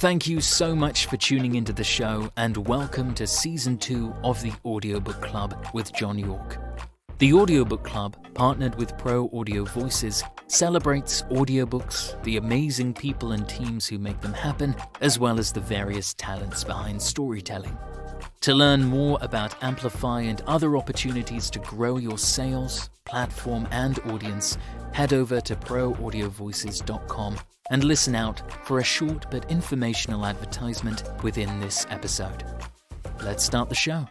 Thank you so much for tuning into the show, and welcome to Season 2 of the Audiobook Club with John York. The Audiobook Club, partnered with Pro Audio Voices, celebrates audiobooks, the amazing people and teams who make them happen, as well as the various talents behind storytelling. To learn more about Amplify and other opportunities to grow your sales, platform, and audience, head over to proaudiovoices.com and listen out for a short but informational advertisement within this episode. Let's start the show.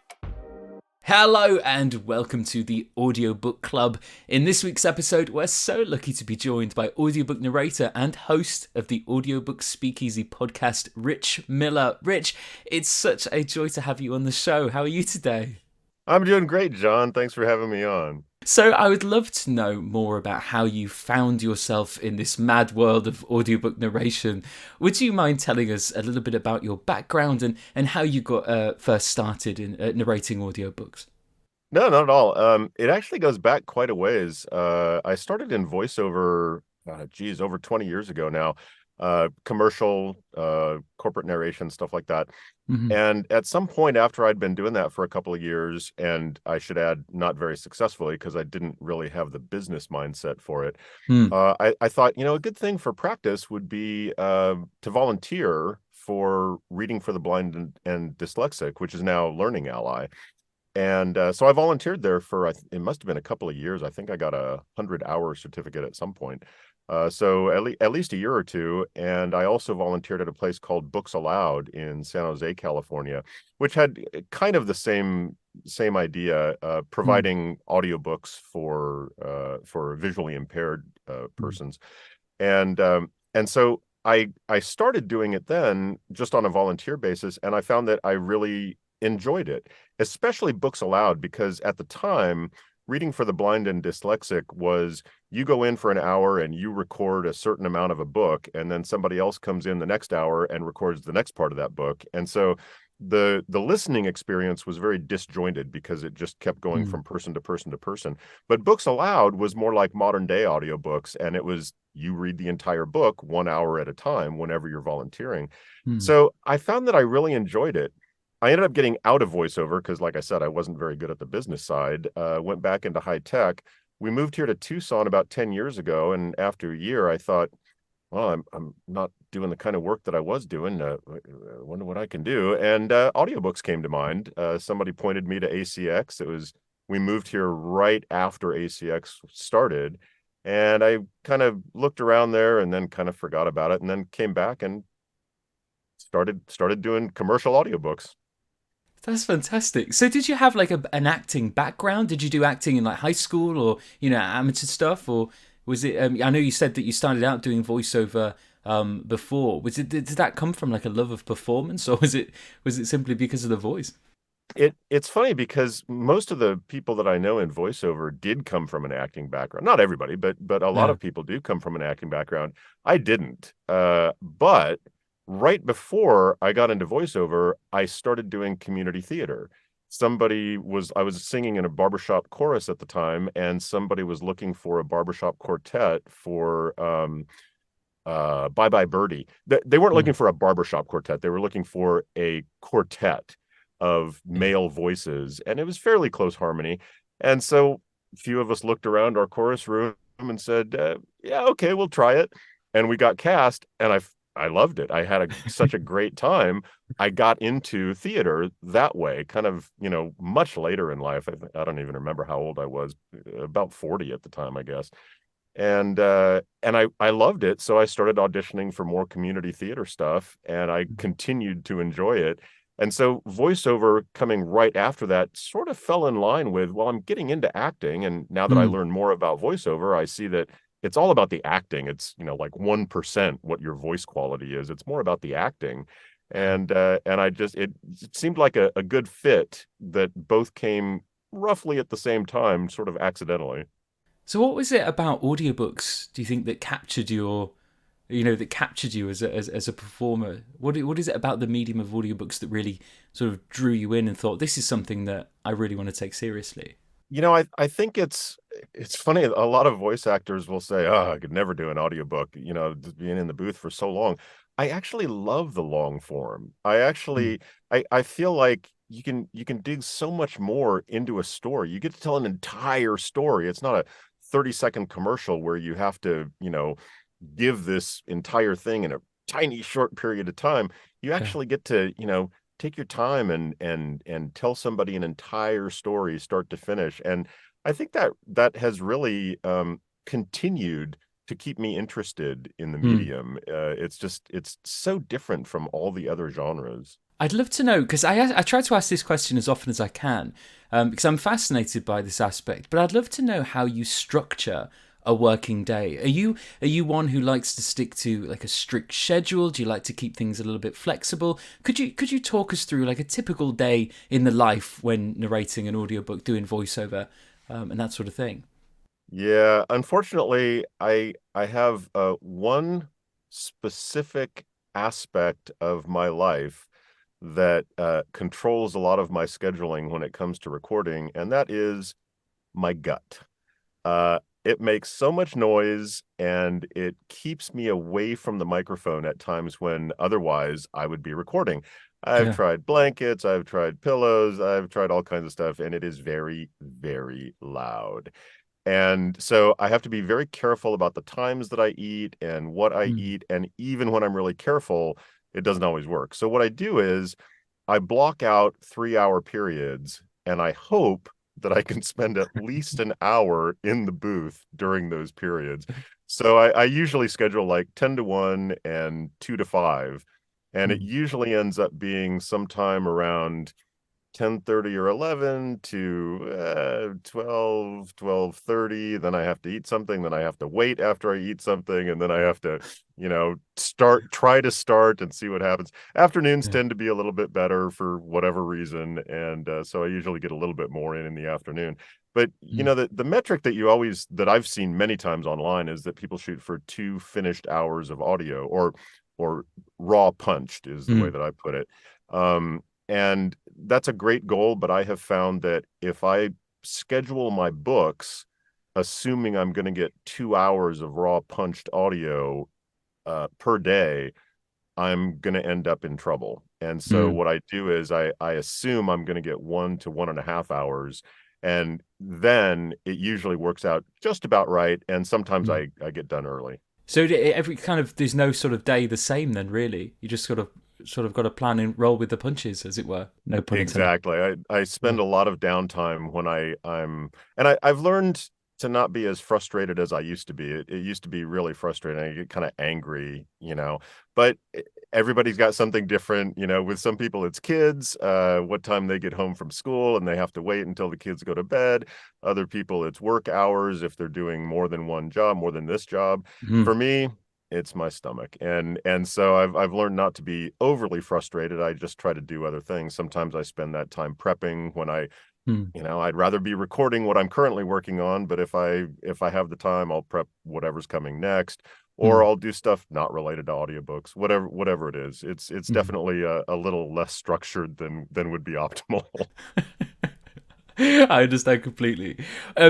Hello and welcome to the Audiobook Club. In this week's episode, we're so lucky to be joined by audiobook narrator and host of the Audiobook Speakeasy podcast, Rich Miller. Rich, it's such a joy to have you on the show. How are you today? I'm doing great, John. Thanks for having me on. So I would love to know more about how you found yourself in this mad world of audiobook narration. Would you mind telling us a little bit about your background and how you got first started in narrating audiobooks? No, not at all. It actually goes back quite a ways. I started in voiceover, over 20 years ago now. Commercial, corporate narration, stuff like that. Mm-hmm. And at some point after I'd been doing that for a couple of years, and I should add, not very successfully because I didn't really have the business mindset for it, I thought, a good thing for practice would be to volunteer for Reading for the Blind and Dyslexic, which is now Learning Ally. And so I volunteered there for, it must have been a couple of years. I think I got a 100-hour certificate at some point. So at least a year or two. And I also volunteered at a place called Books Aloud in San Jose, California, which had kind of the same idea, providing audiobooks for visually impaired persons. And so I started doing it then just on a volunteer basis, and I found that I really enjoyed it, especially Books Aloud, because at the time, Reading for the Blind and Dyslexic was you go in for an hour and you record a certain amount of a book, and then somebody else comes in the next hour and records the next part of that book. And so the listening experience was very disjointed because it just kept going from person to person to person. But Books Aloud was more like modern day audiobooks, and it was you read the entire book 1 hour at a time whenever you're volunteering. So I found that I really enjoyed it. I ended up getting out of voiceover because, like I said, I wasn't very good at the business side. Went back into high tech. We moved here to Tucson about 10 years ago, and after a year, I thought, well, I'm not doing the kind of work that I was doing. I wonder what I can do. And audiobooks came to mind. Somebody pointed me to ACX. We moved here right after ACX started, and I kind of looked around there and then kind of forgot about it, and then came back and started doing commercial audiobooks. That's fantastic. So did you have like an acting background? Did you do acting in like high school or, amateur stuff? Or was it, I know you said that you started out doing voiceover before. Did that come from like a love of performance, or was it simply because of the voice? It's funny because most of the people that I know in voiceover did come from an acting background. Not everybody, but a lot of people do come from an acting background. I didn't. But right before I got into voiceover, I started doing community theater. I was singing in a barbershop chorus at the time, and somebody was looking for a barbershop quartet for Bye Bye Birdie. They weren't looking for a barbershop quartet. They were looking for a quartet of male voices, and it was fairly close harmony. And so a few of us looked around our chorus room and said, yeah, okay, we'll try it. And we got cast, and I loved it. I had such a great time. I got into theater that way, kind of, much later in life. I don't even remember how old I was, about 40 at the time, I guess. And I loved it. So I started auditioning for more community theater stuff, and I continued to enjoy it. And so voiceover coming right after that sort of fell in line with, well, I'm getting into acting. And now that I learn more about voiceover, I see that it's all about the acting. It's, like 1% what your voice quality is. It's more about the acting. And it seemed like a good fit that both came roughly at the same time, sort of accidentally. So what was it about audiobooks, do you think, that captured you as a performer? What is it about the medium of audiobooks that really sort of drew you in and thought, this is something that I really want to take seriously? I think it's funny. A lot of voice actors will say, "Oh, I could never do an audiobook, just being in the booth for so long." I actually love the long form. Mm. I feel like you can dig so much more into a story. You get to tell an entire story. It's not a 30-second commercial where you have to, give this entire thing in a tiny short period of time. You Yeah. actually get to, take your time and tell somebody an entire story start to finish. And I think that has really continued to keep me interested in the Mm. medium. It's so different from all the other genres. I'd love to know, because I try to ask this question as often as I can, because I'm fascinated by this aspect. But I'd love to know how you structure a working day. Are you one who likes to stick to like a strict schedule? Do you like to keep things a little bit flexible? Could you talk us through like a typical day in the life when narrating an audiobook, doing voiceover, and that sort of thing? Yeah, unfortunately, I have one specific aspect of my life that controls a lot of my scheduling when it comes to recording, and that is my gut. It makes so much noise and it keeps me away from the microphone at times when otherwise I would be recording. I've Yeah. tried blankets, I've tried pillows, I've tried all kinds of stuff, and it is very, very loud. And so I have to be very careful about the times that I eat and what I Mm. eat. And even when I'm really careful, it doesn't always work. So what I do is I block out 3-hour periods and I hope that I can spend at least an hour in the booth during those periods. So I usually schedule like 10 to 1 and 2 to 5. And it Mm. usually ends up being sometime around 10:30 or 11 to 12:30. Then I have to eat something, then I have to wait after I eat something, and then I have to try to start and see what happens. Afternoons Yeah. tend to be a little bit better for whatever reason, and so I usually get a little bit more in the afternoon. But Mm. the metric that I've seen many times online is that people shoot for 2 finished hours of audio, or raw punched is the way Mm. that I put it. And that's a great goal, but I have found that if I schedule my books, assuming I'm going to get 2 hours of raw punched audio per day, I'm going to end up in trouble. And so Mm. what I do is I assume I'm going to get 1 to 1.5 hours. And then it usually works out just about right. And sometimes Mm. I get done early. So every kind of there's no sort of day the same then, really. You just sort of got to plan and roll with the punches, as it were. No pun intended. Exactly. I Yeah. spend a lot of downtime when I'm and I've learned to not be as frustrated as I used to be. It used to be really frustrating. I get kind of angry, but everybody's got something different. With some people it's kids, what time they get home from school and they have to wait until the kids go to bed. Other people it's work hours if they're doing more than one job, more than this job. Mm. For me, it's my stomach. And so I've learned not to be overly frustrated. I just try to do other things. Sometimes I spend that time prepping when Mm. I'd rather be recording what I'm currently working on, but if I have the time, I'll prep whatever's coming next, or Mm. I'll do stuff not related to audiobooks, whatever it is. It's Mm. definitely a little less structured than would be optimal. I understand completely.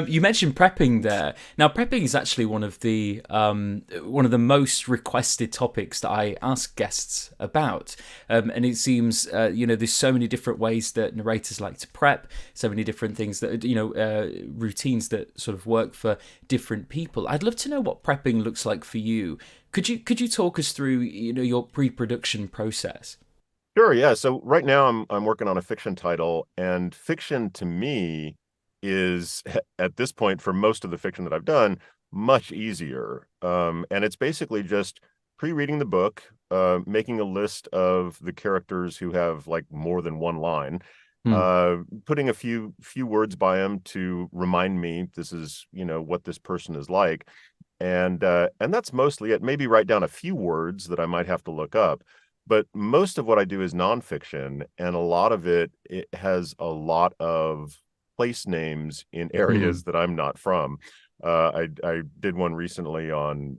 You mentioned prepping there. Now, prepping is actually one of the most requested topics that I ask guests about, and it seems there's so many different ways that narrators like to prep, so many different things that routines that sort of work for different people. I'd love to know what prepping looks like for you. Could you talk us through your pre-production process? Sure, yeah. So right now I'm working on a fiction title, and fiction to me is at this point for most of the fiction that I've done much easier. And it's basically just pre-reading the book, making a list of the characters who have like more than one line, Mm. putting a few words by them to remind me this is what this person is like, and that's mostly it. Maybe write down a few words that I might have to look up, but most of what I do is nonfiction, and a lot of it has a lot of place names in Mm. areas that I'm not from. I did one recently on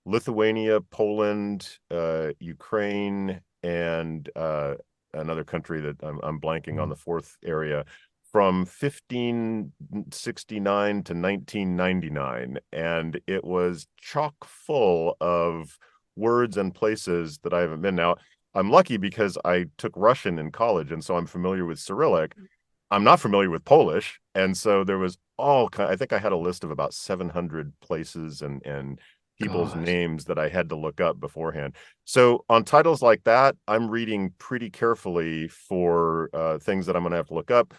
Lithuania, Poland, Ukraine, and another country that I'm blanking on Mm. the fourth area. from 1569 to 1999, and it was chock full of words and places that I haven't been. Now, I'm lucky because I took Russian in college, and so I'm familiar with Cyrillic. I'm not familiar with Polish, and so there was I think I had a list of about 700 places and people's God. names that I had to look up beforehand. So on titles like that, I'm reading pretty carefully for things that I'm going to have to look up,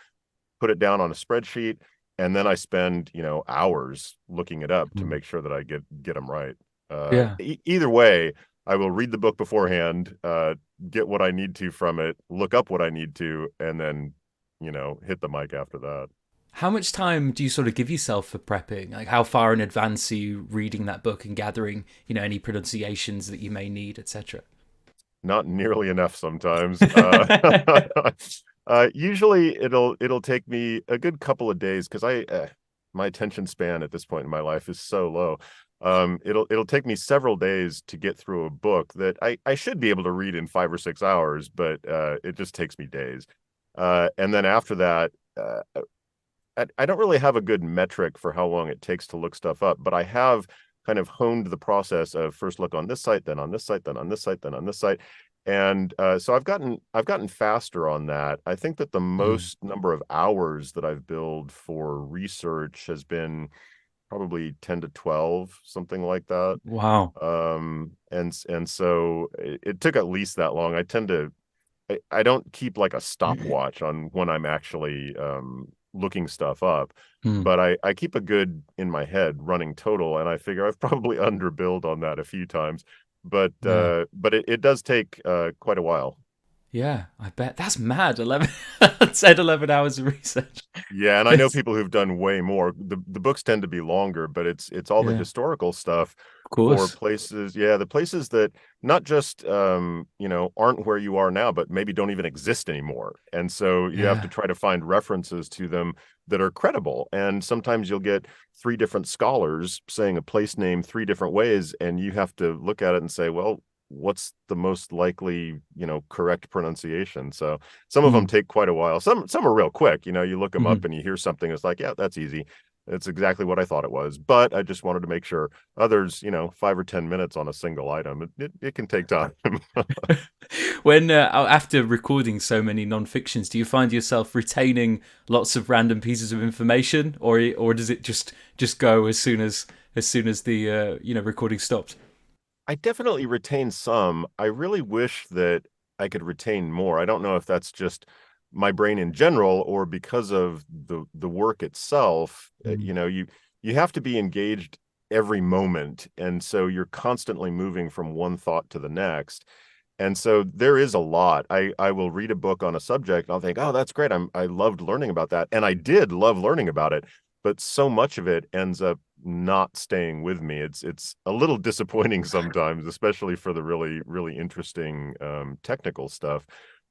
put it down on a spreadsheet, and then I spend, hours looking it up to make sure that I get them right. Yeah. Either way, I will read the book beforehand, get what I need to from it, look up what I need to, and then, hit the mic after that. How much time do you sort of give yourself for prepping? Like, how far in advance are you reading that book and gathering, any pronunciations that you may need, etc.? Not nearly enough sometimes. Usually it'll take me a good couple of days because my attention span at this point in my life is so low. It'll take me several days to get through a book that I should be able to read in 5 or 6 hours, but it just takes me days. And then after that, I don't really have a good metric for how long it takes to look stuff up, but I have kind of honed the process of first look on this site, then on this site, then on this site, then on this site. And so I've gotten faster on that. I think that the most number of hours that I've billed for research has been probably 10 to 12, something like that. Wow. And so it took at least that long. I don't keep like a stopwatch on when I'm actually looking stuff up, but I keep a good in my head running total, and I figure I've probably underbilled on that a few times, but it does take quite a while. Yeah, I bet. That's mad. 11, 10, 11 hours of research. Yeah, and I know people who've done way more. The books tend to be longer, but it's all the Yeah, historical stuff of for course. places, the places that not just aren't where you are now, but maybe don't even exist anymore. And so you have to Yeah. try to find references to them that are credible. And sometimes you'll get three different scholars saying a place name three different ways, and you have to look at it and say, well, what's the most likely, correct pronunciation? So some of them take quite a while. Some are real quick. You look them up and you hear something. It's like, yeah, that's easy. It's exactly what I thought it was. But I just wanted to make sure. Others, 5 or 10 minutes on a single item. It can take time. When after recording so many non-fictions, do you find yourself retaining lots of random pieces of information, or does it just go as soon as the recording stopped? I definitely retain some. I really wish that I could retain more. I don't know if that's just my brain in general or because of the work itself. You have to be engaged every moment, and so you're constantly moving from one thought to the next. And so there is a lot. I will read a book on a subject and I'll think, oh, that's great. I loved learning about that. And I did love learning about it, but so much of it ends up not staying with me. It's a little disappointing sometimes, especially for the really, really interesting technical stuff.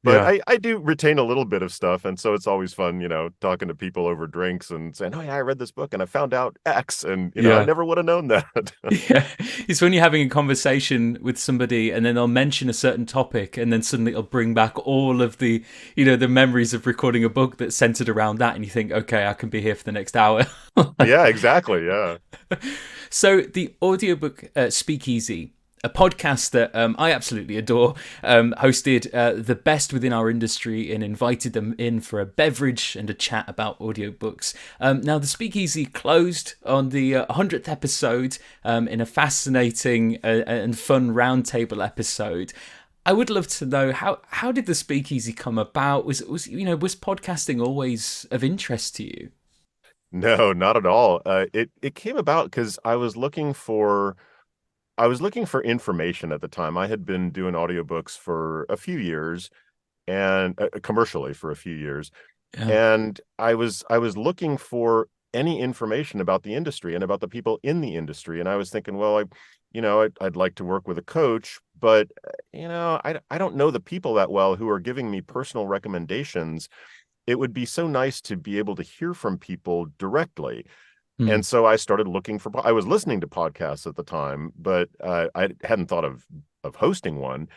But Yeah. I do retain a little bit of stuff. And so it's always fun, talking to people over drinks and saying, oh, yeah, I read this book and I found out X. And, I Yeah. never would have known that. Yeah, it's when you're having a conversation with somebody and then they'll mention a certain topic and then suddenly it'll bring back all of the, the memories of recording a book that's centered around that, and you think, okay, I can be here for the next hour. Yeah, exactly. Yeah. So the audiobook Speakeasy, a podcast that I absolutely adore, hosted the best within our industry and invited them in for a beverage and a chat about audiobooks. Now, the Speakeasy closed on the 100th episode in a fascinating and fun roundtable episode. I would love to know how did the Speakeasy come about? Was podcasting always of interest to you? No, not at all. It came about because I was looking for information at the time. I had been doing audiobooks for a few years and commercially for a few years. Yeah. And I was looking for any information about the industry and about the people in the industry. And I was thinking, well, I'd like to work with a coach, but I don't know the people that well who are giving me personal recommendations. It would be so nice to be able to hear from people directly. And so I started I was listening to podcasts at the time, but I hadn't thought of hosting one.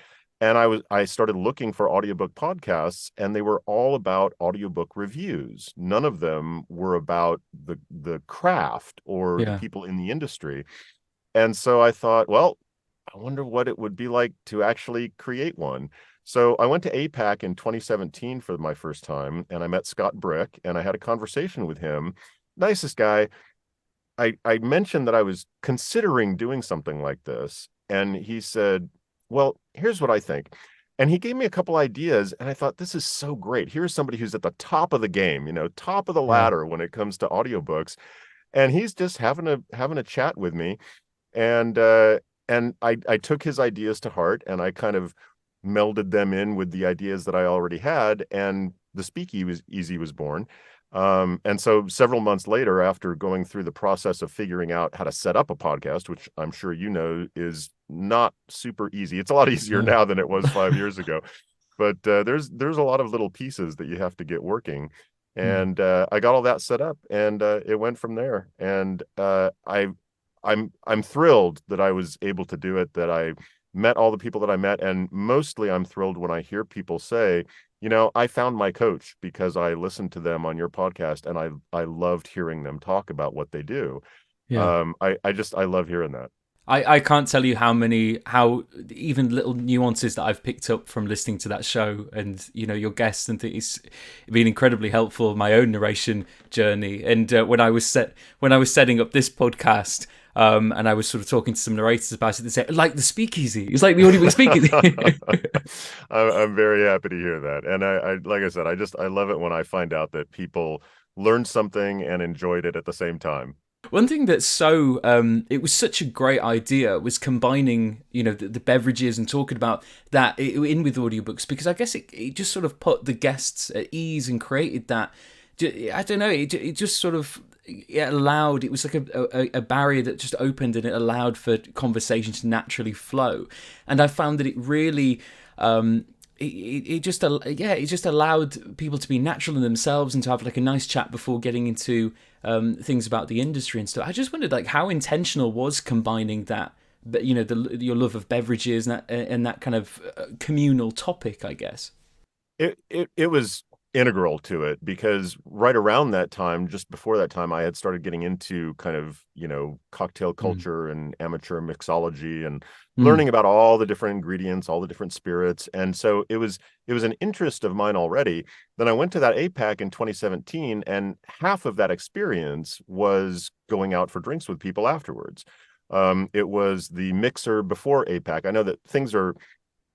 And I started looking for audiobook podcasts, and they were all about audiobook reviews. None of them were about the craft or the Yeah. people in the industry. And so I thought, well, I wonder what it would be like to actually create one. So I went to APAC in 2017 for my first time, and I met Scott Brick, and I had a conversation with him. Nicest guy. I mentioned that I was considering doing something like this, and he said, well, here's what I think. And he gave me a couple ideas, and I thought, this is so great. Here's somebody who's at the top of the game, top of the Yeah. ladder when it comes to audiobooks. And he's just having a chat with me. And I took his ideas to heart, and I kind of melded them in with the ideas that I already had, and the Speakeasy was born. And so several months later, after going through the process of figuring out how to set up a podcast, which I'm sure you know is not super easy. It's a lot easier No. now than it was 5 years ago. But there's a lot of little pieces that you have to get working. And I got all that set up, and it went from there. And I'm thrilled that I was able to do it, that I met all the people that I met. And mostly I'm thrilled when I hear people say, I found my coach because I listened to them on your podcast, and I loved hearing them talk about what they do. Yeah. I love hearing that. I can't tell you how even little nuances that I've picked up from listening to that show, and your guests, and it's been incredibly helpful in my own narration journey. And when I was setting up this podcast, and I was sort of talking to some narrators about it, they said, like the Speakeasy, it's like the Audiobook Speakeasy. I'm very happy to hear that, and I like I said, I love it when I find out that people learned something and enjoyed it at the same time. One thing that's it was such a great idea was combining, the beverages and talking about that in with audiobooks, because I guess it just sort of put the guests at ease and created that, I don't know, it just sort of, it was like a barrier that just opened, and it allowed for conversation to naturally flow. And I found that it really, it just allowed people to be natural in themselves and to have like a nice chat before getting into things about the industry and stuff. I just wondered, like, how intentional was combining that, your love of beverages and that kind of communal topic, I guess. It was integral to it, because right around that time, just before that time, I had started getting into kind of, cocktail culture and amateur mixology, and learning about all the different ingredients, all the different spirits. And so it was an interest of mine already. Then I went to that APAC in 2017, and half of that experience was going out for drinks with people afterwards. It was the mixer before APAC. I know that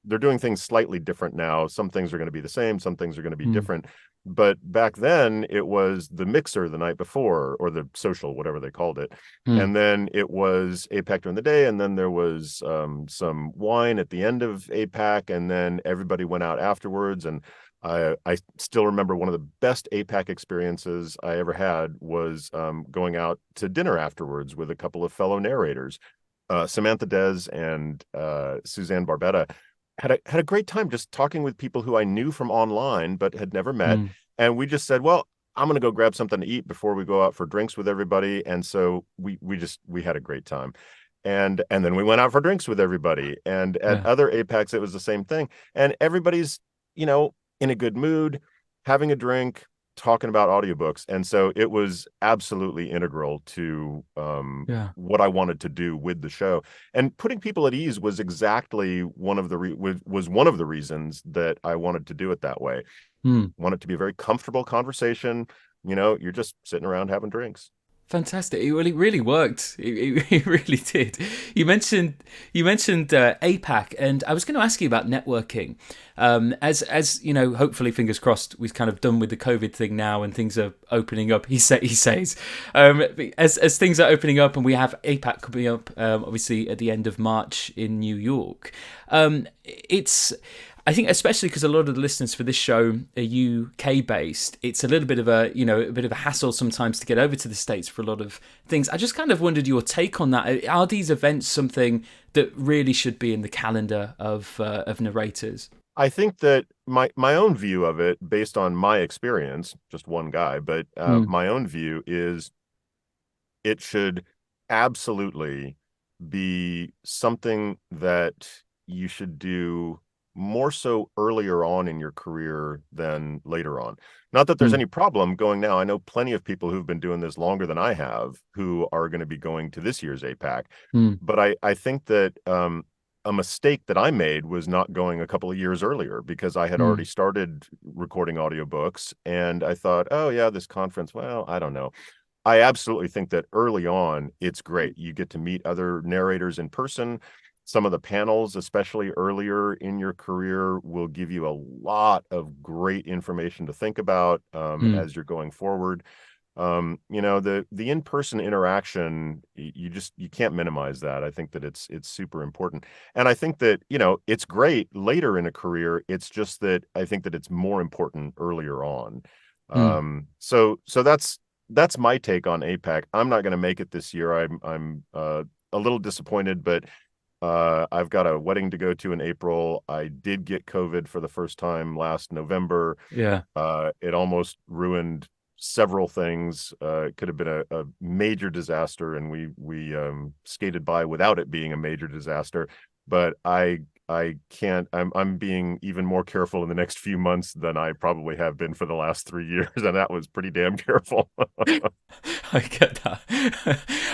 they're doing things slightly different now. Some things are going to be the same, some things are going to be different. But back then it was the mixer the night before, or the social, whatever they called it. And then it was APAC during the day. And then there was some wine at the end of APAC. And then everybody went out afterwards. And I still remember one of the best APAC experiences I ever had was going out to dinner afterwards with a couple of fellow narrators, Samantha Des and Suzanne Barbetta. Had a great time just talking with people who I knew from online but had never met. And we just said, well, I'm going to go grab something to eat before we go out for drinks with everybody. And so we had a great time. And then we went out for drinks with everybody. And at other APACs, it was the same thing. And everybody's, in a good mood, having a drink, talking about audiobooks. And so it was absolutely integral to what I wanted to do with the show. And putting people at ease was exactly one of the reasons that I wanted to do it that way. Want it to be a very comfortable conversation. You're just sitting around having drinks. Fantastic! It really worked. It really did. You mentioned APAC, and I was going to ask you about networking. As you know, hopefully, fingers crossed, we've kind of done with the COVID thing now, and things are opening up. He says, as things are opening up, and we have APAC coming up, obviously at the end of March in New York. I think, especially because a lot of the listeners for this show are UK based, it's a little bit of a hassle sometimes to get over to the States for a lot of things. I just kind of wondered your take on that. Are these events something that really should be in the calendar of narrators? I think that my own view of it, based on my experience, just one guy, but my own view is it should absolutely be something that you should do more so earlier on in your career than later on. Not that there's any problem going now. I know plenty of people who've been doing this longer than I have who are going to be going to this year's APAC. But I think that a mistake that I made was not going a couple of years earlier, because I had already started recording audiobooks, and I thought, oh yeah, this conference, well, I don't know. I absolutely think that early on, it's great. You get to meet other narrators in person. Some of the panels, especially earlier in your career, will give you a lot of great information to think about as you're going forward. The in-person interaction, you can't minimize that. I think that it's super important. And I think that, it's great later in a career. It's just that I think that it's more important earlier on. So that's my take on APAC. I'm not going to make it this year. I'm a little disappointed, but I've got a wedding to go to in April. I did get COVID for the first time last November. Yeah. It almost ruined several things. It could have been a major disaster, and we skated by without it being a major disaster. But I can't. I'm being even more careful in the next few months than I probably have been for the last 3 years, and that was pretty damn careful. I get that.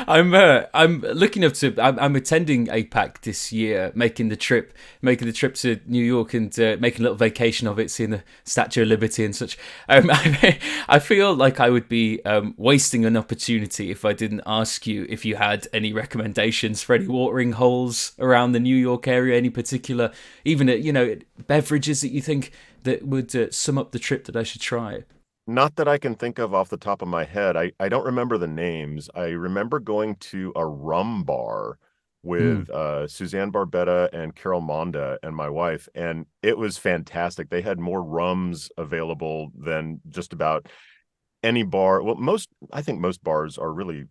I'm looking up to. I'm attending APAC this year, making the trip to New York, and making a little vacation of it, seeing the Statue of Liberty and such. I feel like I would be wasting an opportunity if I didn't ask you if you had any recommendations for any watering holes around the New York area, any particular, even beverages that you think that would sum up the trip that I should try. Not that I can think of off the top of my head. I don't remember the names. I remember going to a rum bar with Suzanne Barbetta and Carol Monda and my wife, and it was fantastic. They had more rums available than just about any bar. Well, I think most bars are really,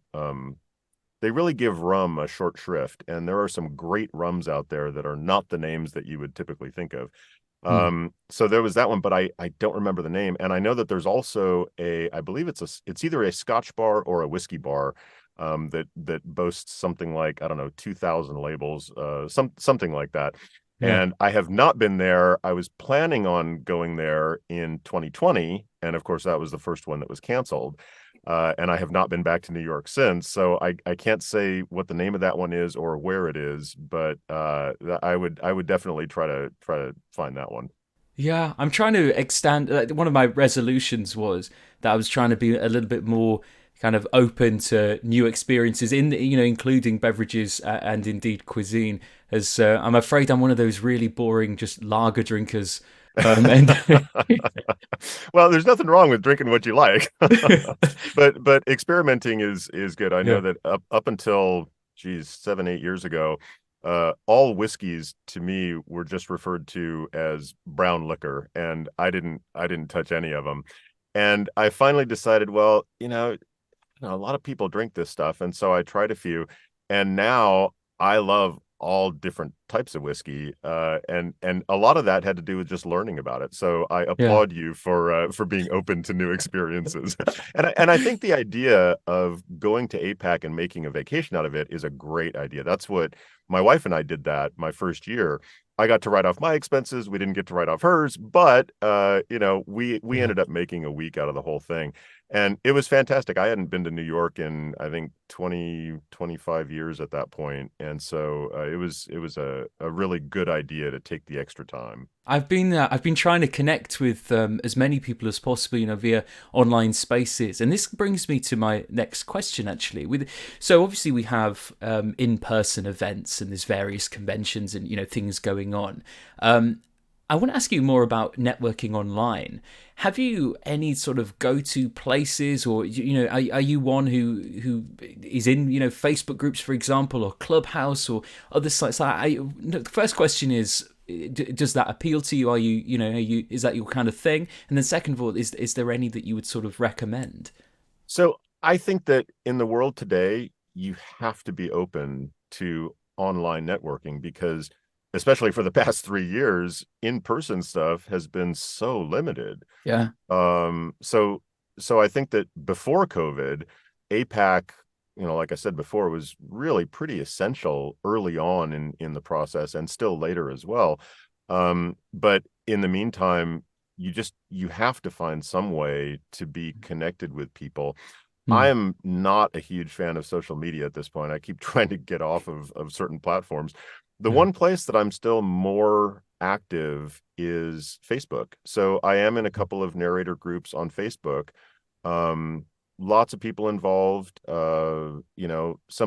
they really give rum a short shrift, and there are some great rums out there that are not the names that you would typically think of. So there was that one, but I don't remember the name. And I know that there's also I believe it's either a Scotch bar or a whiskey bar, that boasts something like, I don't know, 2,000 labels, something like that. Yeah. And I have not been there. I was planning on going there in 2020. And of course, that was the first one that was canceled. And I have not been back to New York since. So I can't say what the name of that one is or where it is, but I would definitely try to find that one. Yeah, I'm trying to extend. One of my resolutions was that I was trying to be a little bit more kind of open to new experiences, including beverages and indeed cuisine. As I'm afraid I'm one of those really boring, just lager drinkers. And Well, there's nothing wrong with drinking what you like, but experimenting is good. I know yeah, that up until 7, 8 years ago, all whiskeys to me were just referred to as brown liquor, and I didn't touch any of them. And I finally decided, well, a lot of people drink this stuff, and so I tried a few, and now I love all different types of whiskey, and a lot of that had to do with just learning about it. So I yeah, applaud you for being open to new experiences. And I think the idea of going to APAC and making a vacation out of it is a great idea. That's what my wife and I did that my first year. I got to write off my expenses. We didn't get to write off hers, but we yeah. ended up making a week out of the whole thing. And it was fantastic. I hadn't been to New York in, I think, 25 years at that point. And so it was a really good idea to take the extra time. I've been trying to connect with as many people as possible, via online spaces, and this brings me to my next question. Actually, so obviously we have in-person events and there's various conventions and things going on. I want to ask you more about networking online. Have you any sort of go-to places, or are you one who is in Facebook groups, for example, or Clubhouse or other sites? The first question is, does that appeal to you? Are you is that your kind of thing? And then second of all, is there any that you would sort of recommend? So I think that in the world today, you have to be open to online networking, because especially for the past 3 years, in-person stuff has been so limited. Yeah. So I think that before COVID, APAC, like I said before, was really pretty essential early on in the process, and still later as well. But in the meantime, you have to find some way to be connected with people. I Mm. am not a huge fan of social media at this point. I keep trying to get off of certain platforms. The Yeah. one place that I'm still more active is Facebook. So I am in a couple of narrator groups on Facebook. Um, Lots of people involved, some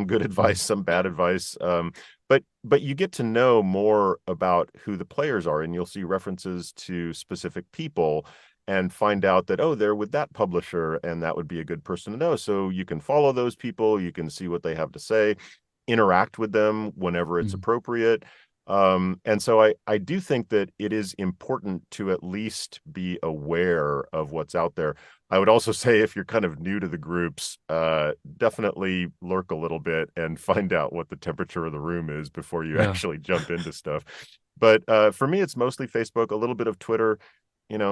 good Mm. advice, some bad advice. But you get to know more about who the players are, and you'll see references to specific people and find out that, oh, they're with that publisher, and that would be a good person to know. So you can follow those people, you can see what they have to say, interact with them whenever it's Mm. appropriate. And so I do think that it is important to at least be aware of what's out there. I would also say if you're kind of new to the groups, definitely lurk a little bit and find out what the temperature of the room is before you Yeah. actually jump into stuff. But for me, it's mostly Facebook, a little bit of Twitter.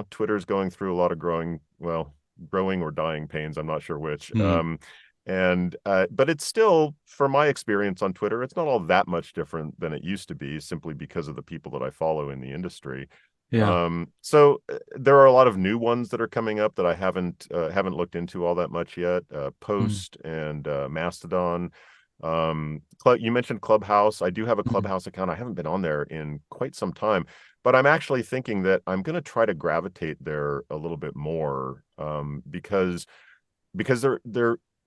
Twitter's going through a lot of growing or dying pains. I'm not sure which. Mm. And but it's still, for my experience on Twitter, it's not all that much different than it used to be, simply because of the people that I follow in the industry. Yeah. So there are a lot of new ones that are coming up that I haven't looked into all that much yet. Mm. Post and Mastodon. You mentioned Clubhouse. I do have a Mm. Clubhouse account. I haven't been on there in quite some time, but I'm actually thinking that I'm going to try to gravitate there a little bit more, because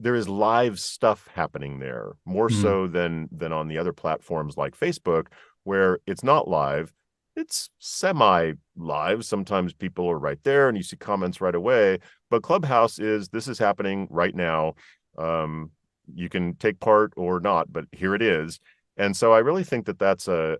there is live stuff happening there more Mm. so than on the other platforms like Facebook, where it's not live. It's semi live. Sometimes people are right there and you see comments right away. But Clubhouse is, this is happening right now. Um, you can take part or not, but here it is. And so I really think that that's um,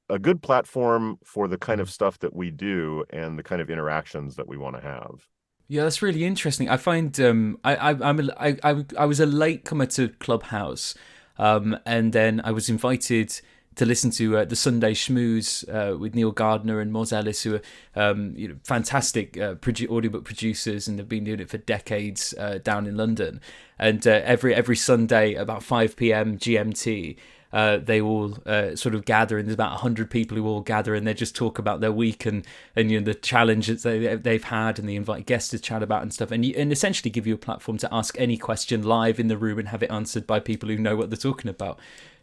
a good platform for the kind Mm. of stuff that we do and the kind of interactions that we want to have. Yeah, that's really interesting. I find I was a late comer to Clubhouse, and then I was invited to listen to the Sunday Schmooze with Neil Gardner and Moz Ellis, who are fantastic audiobook producers, and they've been doing it for decades down in London. And every Sunday about 5 p.m. GMT. They all sort of gather, and there's about 100 people who all gather, and they just talk about their week and the challenges they've had, and they invite guests to chat about and stuff, and essentially give you a platform to ask any question live in the room and have it answered by people who know what they're talking about.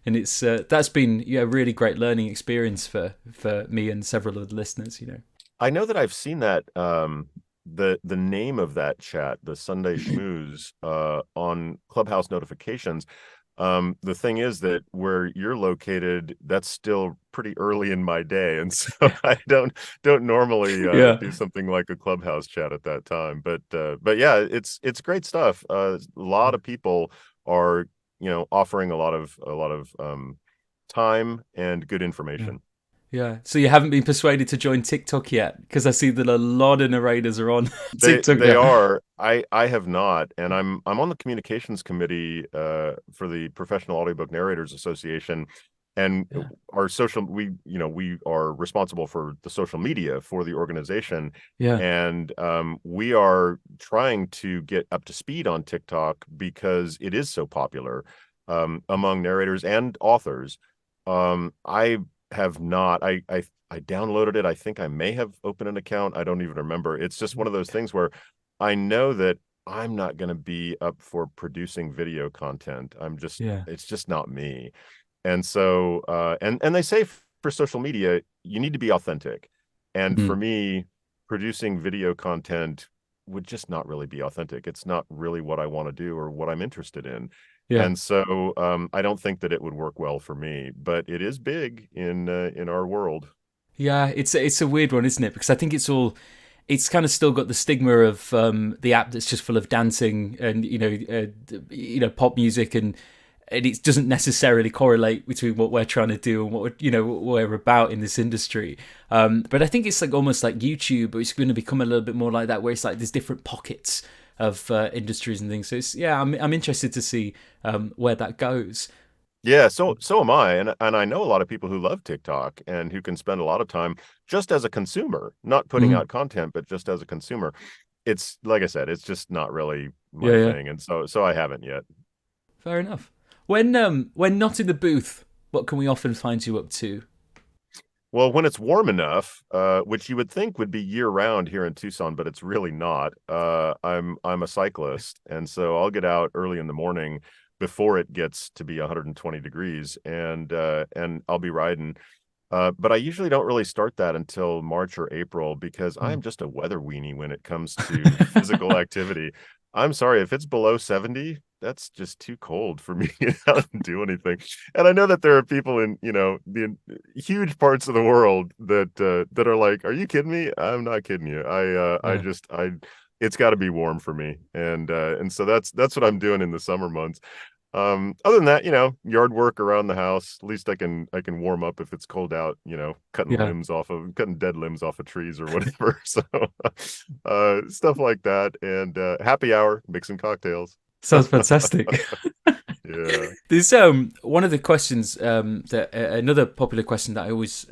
And it's that's been a really great learning experience for me and several of the listeners. I know that I've seen that, the name of that chat, the Sunday Schmooze, on Clubhouse notifications. The thing is that where you're located, that's still pretty early in my day, and so I don't normally Yeah. do something like a Clubhouse chat at that time. But yeah, it's great stuff. A lot of people are, offering a lot of time and good Yeah. information. Yeah. So you haven't been persuaded to join TikTok yet? Because I see that a lot of narrators are on TikTok They now. are. I have not, and I'm on the communications committee for the Professional Audiobook Narrators Association, and Yeah. our social we are responsible for the social media for the organization, Yeah. and we are trying to get up to speed on TikTok because it is so popular among narrators and authors. I have not. I downloaded it. I think I may have opened an account. I don't even remember. It's just one of those things where I know that I'm not going to be up for producing video content. Yeah. It's just not me. And so, and they say for social media, you need to be authentic. And for Mm. me, producing video content would just not really be authentic. It's not really what I want to do or what I'm interested in. Yeah. And so, I don't think that it would work well for me, but it is big in our world. Yeah, it's a weird one, isn't it? Because I think it's kind of still got the stigma of the app that's just full of dancing and pop music, and it doesn't necessarily correlate between what we're trying to do and what we're about in this industry. But I think it's like almost like YouTube, but it's going to become a little bit more like that, where it's like there's different pockets of industries and things. So I'm interested to see where that goes. Yeah, so am I, and I know a lot of people who love TikTok and who can spend a lot of time just as a consumer, not putting Mhm. out content, but just as a consumer. It's like I said, it's just not really Yeah, my yeah. thing, and so I haven't yet. Fair enough. When not in the booth, what can we often find you up to? Well, when it's warm enough, which you would think would be year round here in Tucson, but it's really not. I'm a cyclist, and so I'll get out early in the morning before it gets to be 120 degrees, and I'll be riding. But I usually don't really start that until March or April because I'm just a weather weenie when it comes to physical activity. I'm sorry, if it's below 70, that's just too cold for me to do anything. And I know that there are people in, the huge parts of the world that are like, "Are you kidding me?" I'm not kidding you. It's got to be warm for me. And so that's what I'm doing in the summer months. Other than that, yard work around the house. At least I can warm up if it's cold out, cutting dead limbs off of trees or whatever. So stuff like that. And happy hour, mixing cocktails. Sounds fantastic. Yeah. There's one of the questions that another popular question that I always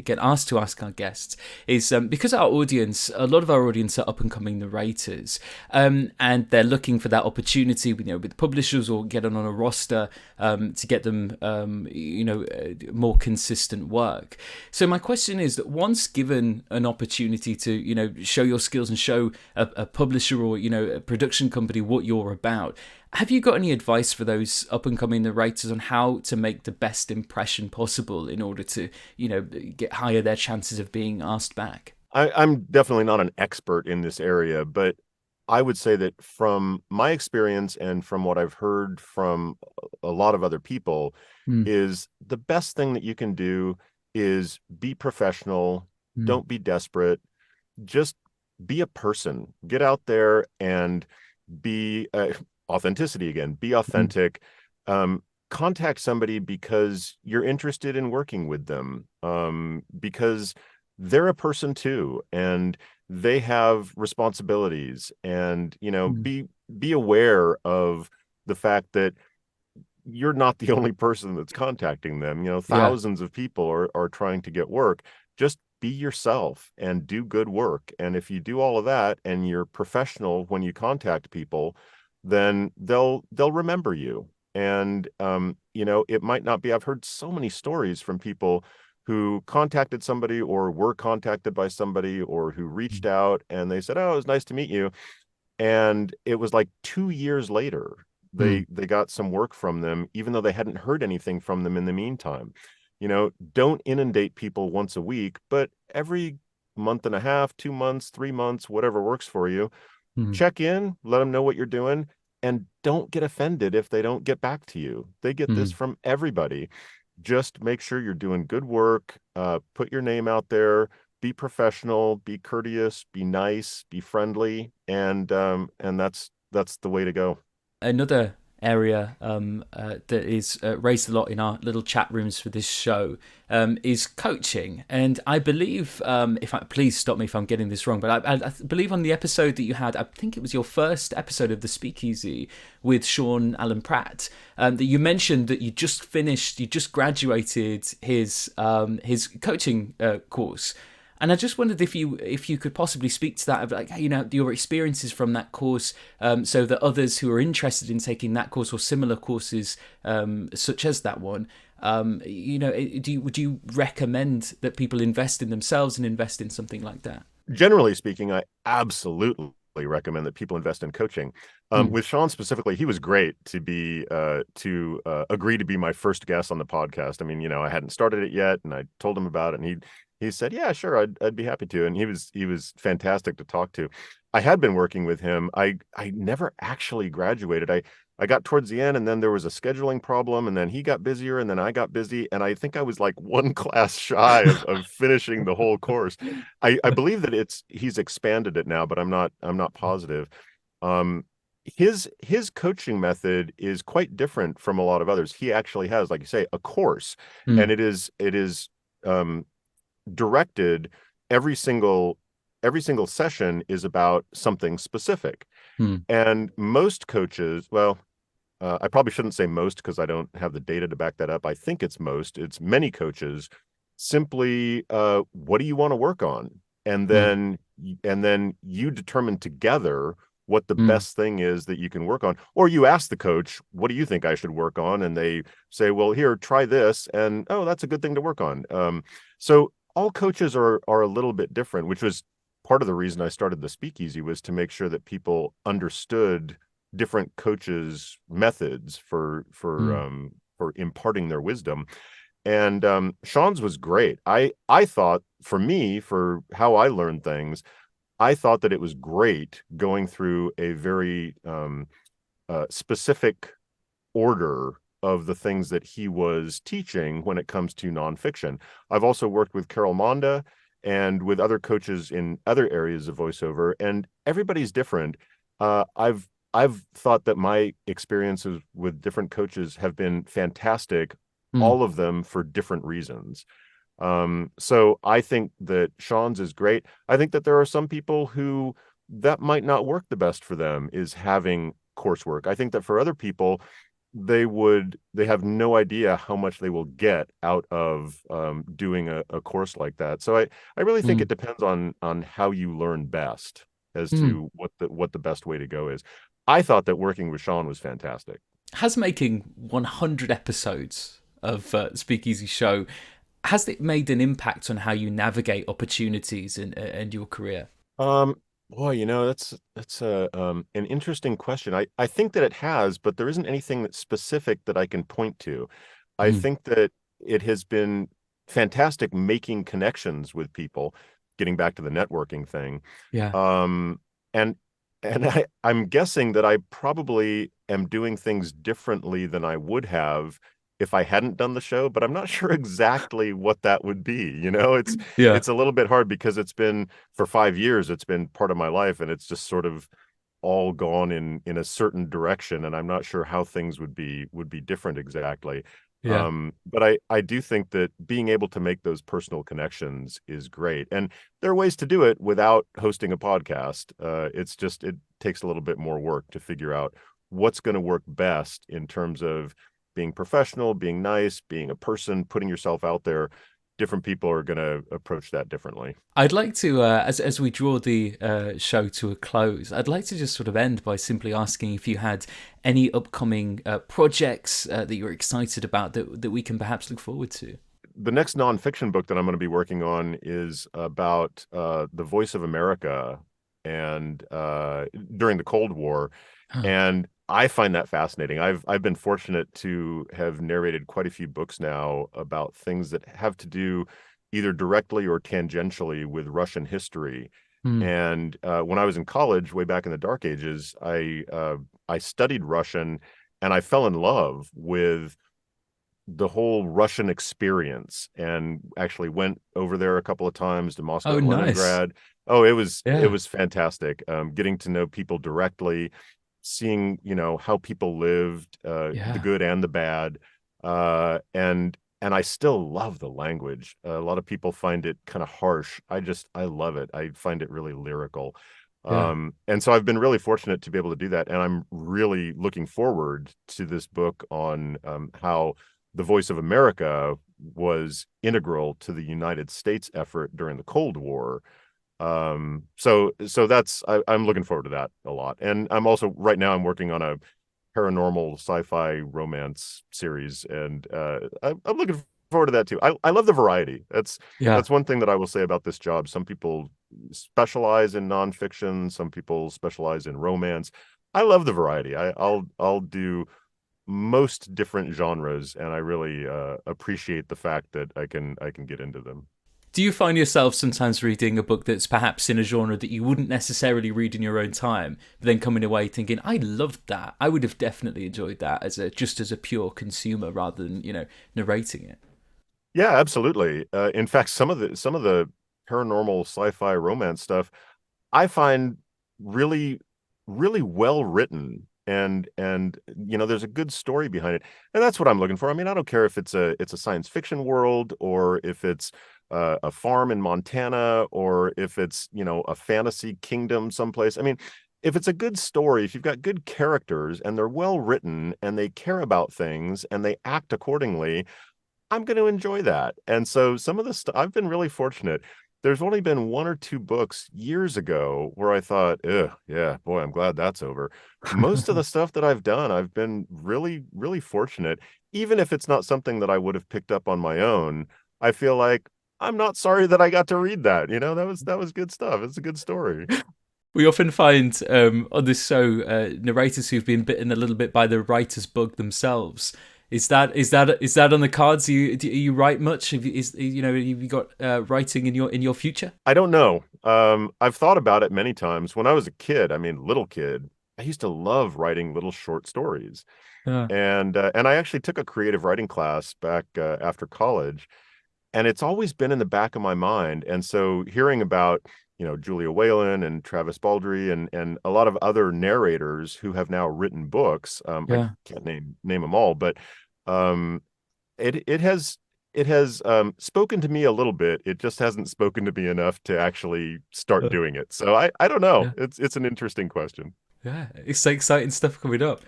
get asked to ask our guests is because a lot of our audience are up and coming narrators, and they're looking for that opportunity, with publishers or getting on a roster to get them, more consistent work. So my question is that once given an opportunity to, show your skills and show a publisher or a production company what you're about. Have you got any advice for those up-and-coming narrators on how to make the best impression possible in order to, get higher their chances of being asked back? I'm definitely not an expert in this area, but I would say that from my experience and from what I've heard from a lot of other people, is the best thing that you can do is be professional, don't be desperate, just be a person. Get out there and be authenticity again. Be authentic. Contact somebody because you're interested in working with them, because they're a person too, and they have responsibilities. And be aware of the fact that you're not the only person that's contacting them. Thousands of people are trying to get work. Just be yourself and do good work. And if you do all of that and you're professional when you contact people, then they'll remember you. And it might not be. I've heard so many stories from people who contacted somebody or were contacted by somebody or who reached out and they said, "Oh, it was nice to meet you." And it was like 2 years later, they got some work from them, even though they hadn't heard anything from them in the meantime. Don't inundate people once a week, but every month and a half, 2 months, 3 months, whatever works for you. Check in, let them know what you're doing, and don't get offended if they don't get back to you. They get this from everybody. Just make sure you're doing good work, put your name out there, be professional, be courteous, be nice, be friendly, and that's the way to go. Another area that is raised a lot in our little chat rooms for this show is coaching. And I believe, please stop me if I'm getting this wrong, but I believe on the episode that you had, I think it was your first episode of the Speakeasy with Sean Allen Pratt, that you mentioned that you just graduated his coaching course. And I just wondered if you could possibly speak to that, of like, your experiences from that course, so that others who are interested in taking that course or similar courses, such as that one, would you recommend that people invest in themselves and invest in something like that? Generally speaking, I absolutely recommend that people invest in coaching. With Sean specifically, he was great to agree to be my first guest on the podcast. I mean, I hadn't started it yet, and I told him about it, and he said, "Yeah, sure, I'd be happy to." And he was fantastic to talk to. I had been working with him. I never actually graduated. I got towards the end, and then there was a scheduling problem, and then he got busier, and then I got busy, and I think I was like one class shy of finishing the whole course. I believe that he's expanded it now, but I'm not positive. His coaching method is quite different from a lot of others. He actually has, like you say, a course, and it is directed. Every single session is about something specific. And most coaches, well, I probably shouldn't say most because I don't have the data to back that up. I think it's many coaches simply, what do you want to work on? And then you determine together what the best thing is that you can work on. Or you ask the coach, what do you think I should work on? And they say, well, here, try this. And, oh, that's a good thing to work on. So all coaches are a little bit different, which was part of the reason I started the Speakeasy, was to make sure that people understood different coaches' methods for imparting their wisdom. And Sean's was great. I thought, for me, for how I learned things, I thought that it was great going through a very specific order of the things that he was teaching when it comes to nonfiction. I've also worked with Carol Monda and with other coaches in other areas of voiceover, and everybody's different. I've thought that my experiences with different coaches have been fantastic, all of them for different reasons. So I think that Sean's is great. I think that there are some people who that might not work the best for them, is having coursework. I think that for other people, they have no idea how much they will get out of doing a course like that. So I really think it depends on how you learn best as to what the best way to go is. I thought that working with Sean was fantastic. Has making 100 episodes of Speakeasy Show, has it made an impact on how you navigate opportunities and your career? Boy, that's an interesting question. I think that it has, but there isn't anything that's specific that I can point to. I think that it has been fantastic making connections with people, getting back to the networking thing. Yeah. And I'm guessing that I probably am doing things differently than I would have if I hadn't done the show, but I'm not sure exactly what that would be. It's a little bit hard because it's been, for 5 years, it's been part of my life, and it's just sort of all gone in a certain direction, and I'm not sure how things would be different exactly. Yeah. But I do think that being able to make those personal connections is great. And there are ways to do it without hosting a podcast. It's just, it takes a little bit more work to figure out what's going to work best in terms of being professional, being nice, being a person, putting yourself out there. Different people are going to approach that differently. I'd like to, as we draw the show to a close, I'd like to just sort of end by simply asking if you had any upcoming projects that you're excited about that we can perhaps look forward to. The next nonfiction book that I'm going to be working on is about the voice of America and during the Cold War. And I find that fascinating. I've been fortunate to have narrated quite a few books now about things that have to do either directly or tangentially with Russian history. And when I was in college, way back in the dark ages, I studied Russian, and I fell in love with the whole Russian experience, and actually went over there a couple of times to Moscow and Leningrad. Oh, it was fantastic. Getting to know people directly, seeing, how people lived, the good and the bad. And I still love the language. A lot of people find it kind of harsh. I love it. I find it really lyrical. And so I've been really fortunate to be able to do that. And I'm really looking forward to this book on how the voice of America was integral to the United States effort during the Cold War. So that's, I'm looking forward to that a lot. And I'm also, right now, I'm working on a paranormal sci-fi romance series, and I'm looking forward to that too. I love the variety. That's one thing that I will say about this job. Some people specialize in nonfiction, some people specialize in romance. I love the variety. I'll do most different genres, and I really appreciate the fact that I can get into them. Do you find yourself sometimes reading a book that's perhaps in a genre that you wouldn't necessarily read in your own time, but then coming away thinking, I loved that, I would have definitely enjoyed that just as a pure consumer rather than, narrating it? Yeah, absolutely. In fact, some of the paranormal sci-fi romance stuff I find really, really well written, and there's a good story behind it, and that's what I'm looking for. I mean, I don't care if it's a science fiction world, or if it's a farm in Montana, or if it's a fantasy kingdom someplace. I mean, if it's a good story, if you've got good characters and they're well written and they care about things and they act accordingly, I'm going to enjoy that. And so some of the stuff, I've been really fortunate. there's only been one or two books years ago where I thought, ugh, yeah, boy, I'm glad that's over. Most of the stuff that I've done, I've been really, really fortunate. Even if it's not something that I would have picked up on my own, I feel like I'm not sorry that I got to read that. That was good stuff. It's a good story. We often find on this show narrators who've been bitten a little bit by the writer's bug themselves. Is that on the cards? Do you write much? Have you got writing in your future? I don't know. I've thought about it many times. When I was a kid, little kid, I used to love writing little short stories. Yeah. And I actually took a creative writing class back after college, and it's always been in the back of my mind. And so hearing about, Julia Whalen and Travis Baldree and a lot of other narrators who have now written books, I can't name them all, but it has spoken to me a little bit. It just hasn't spoken to me enough to actually start doing it. So I don't know. Yeah. It's an interesting question. Yeah, it's exciting stuff coming up.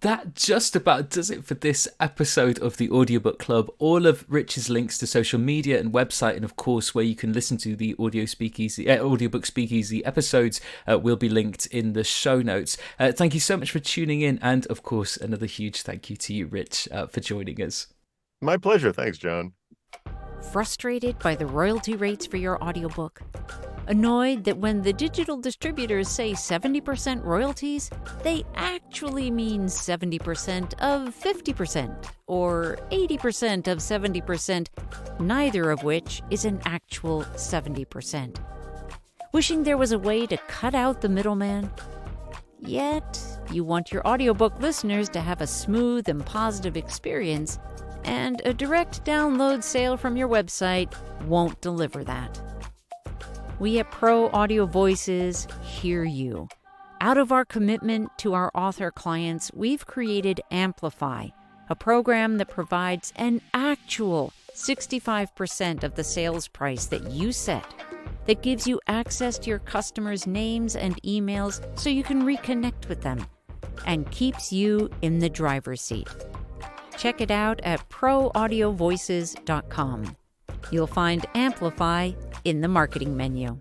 That just about does it for this episode of the Audiobook Club. All of Rich's links to social media and website, and of course where you can listen to the Audiobook Speakeasy episodes will be linked in the show notes. Thank you so much for tuning in, and of course another huge thank you to you, Rich, for joining us. My pleasure. Thanks, John. Frustrated by the royalty rates for your audiobook? Annoyed that when the digital distributors say 70% royalties, they actually mean 70% of 50% or 80% of 70%, neither of which is an actual 70%. Wishing there was a way to cut out the middleman? Yet, you want your audiobook listeners to have a smooth and positive experience, and a direct download sale from your website won't deliver that. We at Pro Audio Voices hear you. Out of our commitment to our author clients, we've created Amplify, a program that provides an actual 65% of the sales price that you set, that gives you access to your customers' names and emails so you can reconnect with them, and keeps you in the driver's seat. Check it out at proaudiovoices.com. You'll find Amplify in the marketing menu.